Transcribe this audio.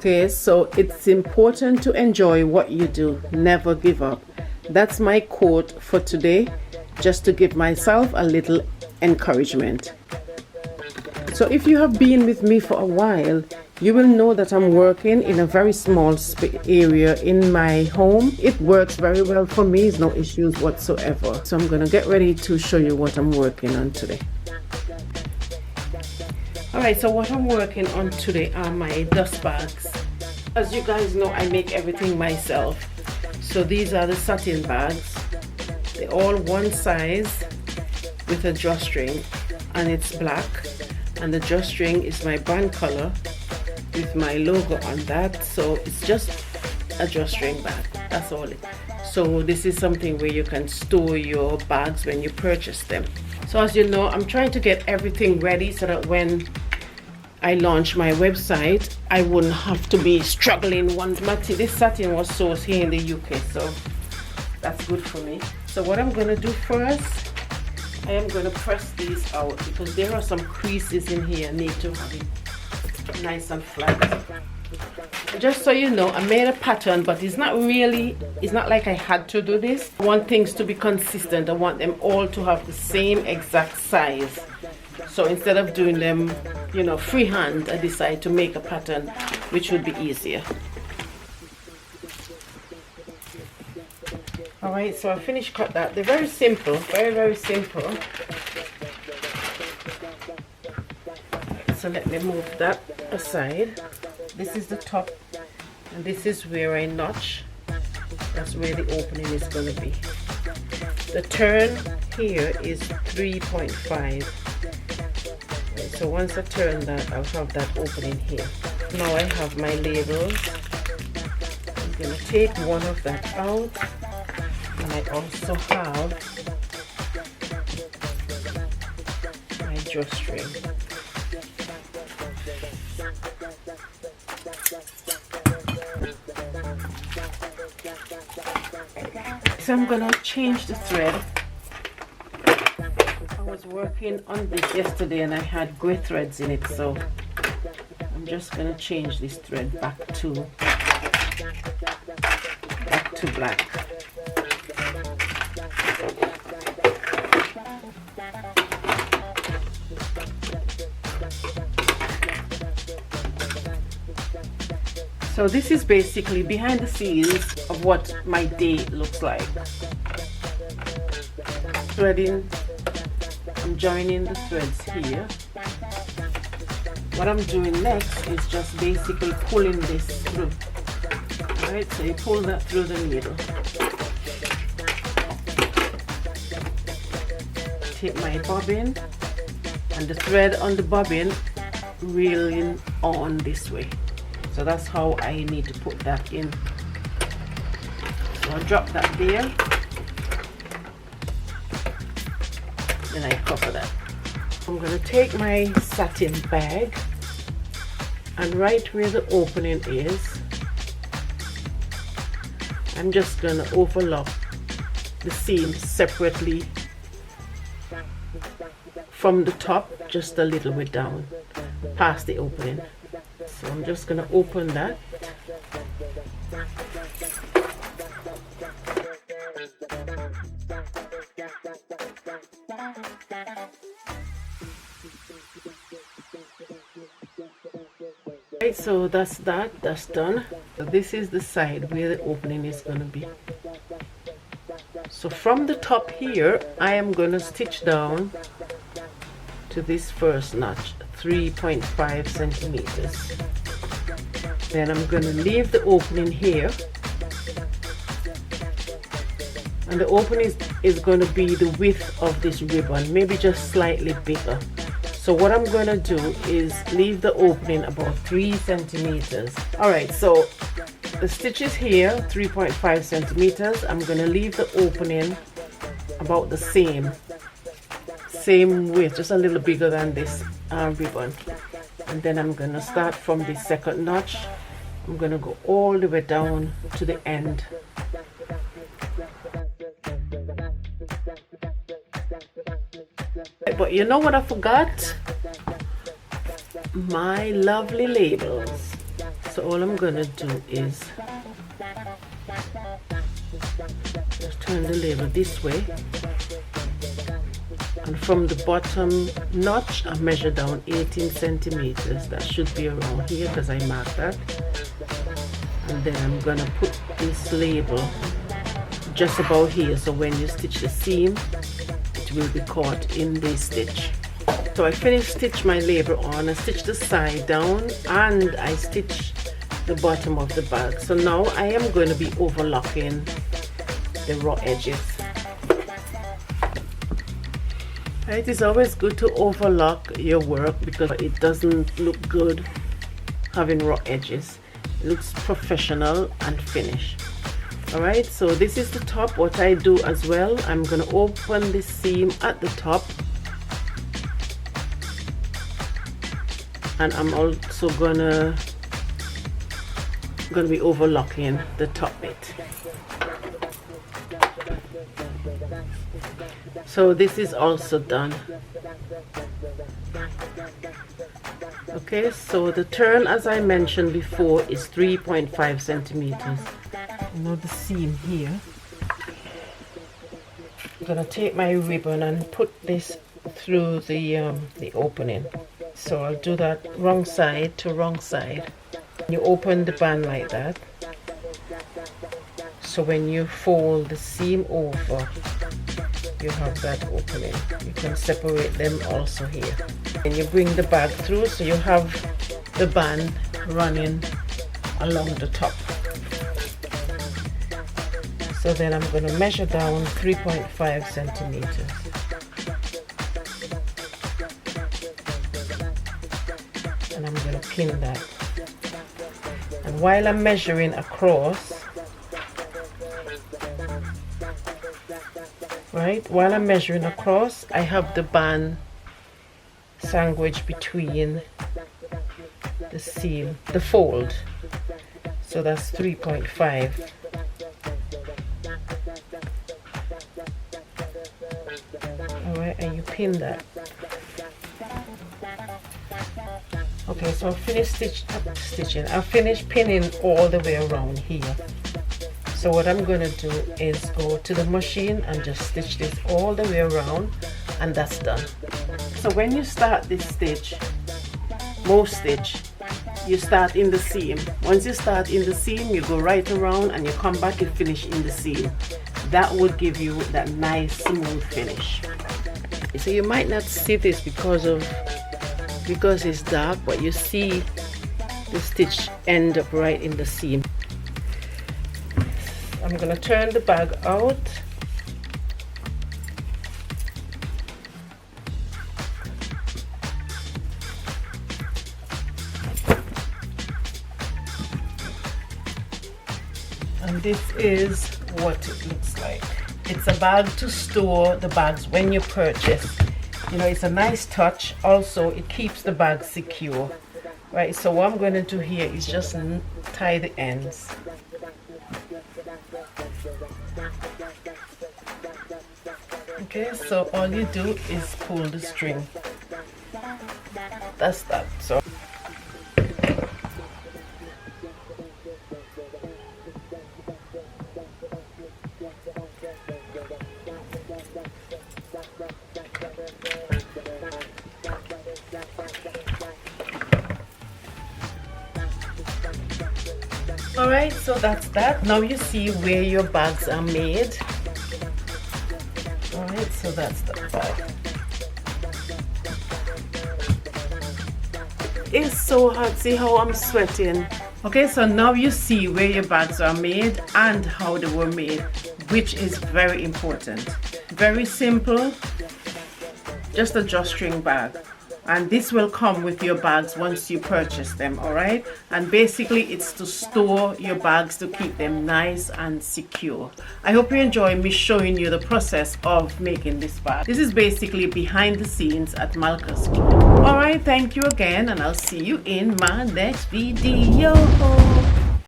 Okay, so it's important to enjoy what you do. Never give up. That's my quote for today, just to give myself a little encouragement. So if you have been with me for a while, you will know that I'm working in a very small area in my home. It works very well for me, there's no issues whatsoever. So I'm gonna get ready to show you what I'm working on today. Alright, so what I'm working on today are my dust bags. As you guys know, I make everything myself. So these are the satin bags. They're all one size with a drawstring, and it's black. And the drawstring is my brand color with my logo on that. So it's just a drawstring bag, that's all it. So this is something where you can store your bags when you purchase them. So as you know, I'm trying to get everything ready so that when I launch my website, I wouldn't have to be struggling. This satin was sourced here in the UK, so that's good for me. So what I'm gonna do first, I am going to press these out because there are some creases in here. I need to have it nice and flat. Just so you know, I made a pattern, but it's not like I had to do this. I want things to be consistent. I want them all to have the same exact size. So instead of doing them, you know, freehand, I decided to make a pattern which would be easier. Alright, so I finished cut that. They're very simple, very simple. So let me move that aside. This is the top, and this is where I notch. That's where the opening is going to be. The turn here is 3.5. So once I turn that, I'll have that opening here. Now I have my labels. I'm going to take one of that out. And I also have my drawstring. So I'm gonna change the thread. I was working on this yesterday and I had gray threads in it, so I'm just gonna change this thread back to black. So this is basically behind the scenes of what my day looks like. Threading, I'm joining the threads here. What I'm doing next is just basically pulling this through. Alright, so you pull that through the needle. Take my bobbin and the thread on the bobbin reeling on this way. So that's how I need to put that in. So I'll drop that there. Then I cover that. I'm going to take my satin bag, and right where the opening is, I'm just going to overlock the seam separately from the top, just a little bit down past the opening. So I'm just going to open that. Right, so that's done. So this is the side where the opening is going to be. So from the top here, I am going to stitch down to this first notch, 3.5 centimeters. Then I'm going to leave the opening here, and the opening is going to be the width of this ribbon, maybe just slightly bigger. So what I'm going to do is leave the opening about 3 centimeters. Alright, so the stitches here, 3.5 centimeters. I'm going to leave the opening about the same width, just a little bigger than this ribbon. And then I'm going to start from the second notch. I'm going to go all the way down to the end. But you know what I forgot? My lovely labels. So So all I'm gonna do is just turn the label this way, and from the bottom notch I measure down 18 centimeters. That should be around here because I marked that. And then I'm gonna put this label just about here, so when you stitch the seam it will be caught in the stitch. So I finished stitch my label on. I stitched the side down and I stitched the bottom of the bag. So now I am going to be overlocking the raw edges. It is always good to overlock your work because it doesn't look good having raw edges. It looks professional and finished. Alright, so this is the top. What I do as well, I'm going to open this seam at the top, and I'm also gonna be overlocking the top bit. So this is also done. Okay, so the turn, as I mentioned before, is 3.5 centimeters. Now the seam here, I'm gonna take my ribbon and put this through the opening. So I'll do that wrong side to wrong side. You open the band like that, so when you fold the seam over you have that opening. You can separate them also here, and you bring the bag through so you have the band running along the top. So then I'm going to measure down 3.5 centimeters. And I'm going to pin that. And while I'm measuring across, while I'm measuring across, I have the band sandwiched between the seam, the fold. So that's 3.5. Alright, and you pin that. Okay, so I'll finish stitching. I'll finish pinning all the way around here. So what I'm going to do is go to the machine and just stitch this all the way around, and that's done. So when you start this stitch, most stitch, you start in the seam. Once you start in the seam, you go right around and you come back and finish in the seam. That would give you that nice smooth finish. So you might not see this because it's dark, but you see the stitch end up right in the seam. I'm going to turn the bag out. And this is what it looks like. It's a bag to store the bags when you purchase. You know, it's a nice touch. Also, it keeps the bag secure. Right, so what I'm going to do here is just tie the ends. Okay, so all you do is pull the string. That's that. So alright, so that's that. Now you see where your bags are made. Alright, so that's the bag. It's so hot. See how I'm sweating? Okay, so now you see where your bags are made and how they were made, which is very important. Very simple, just a drawstring bag. And this will come with your bags once you purchase them, alright? And basically it's to store your bags to keep them nice and secure. I hope you enjoy me showing you the process of making this bag. This is basically behind the scenes at MalkasGlowup. Alright, thank you again, and I'll see you in my next video.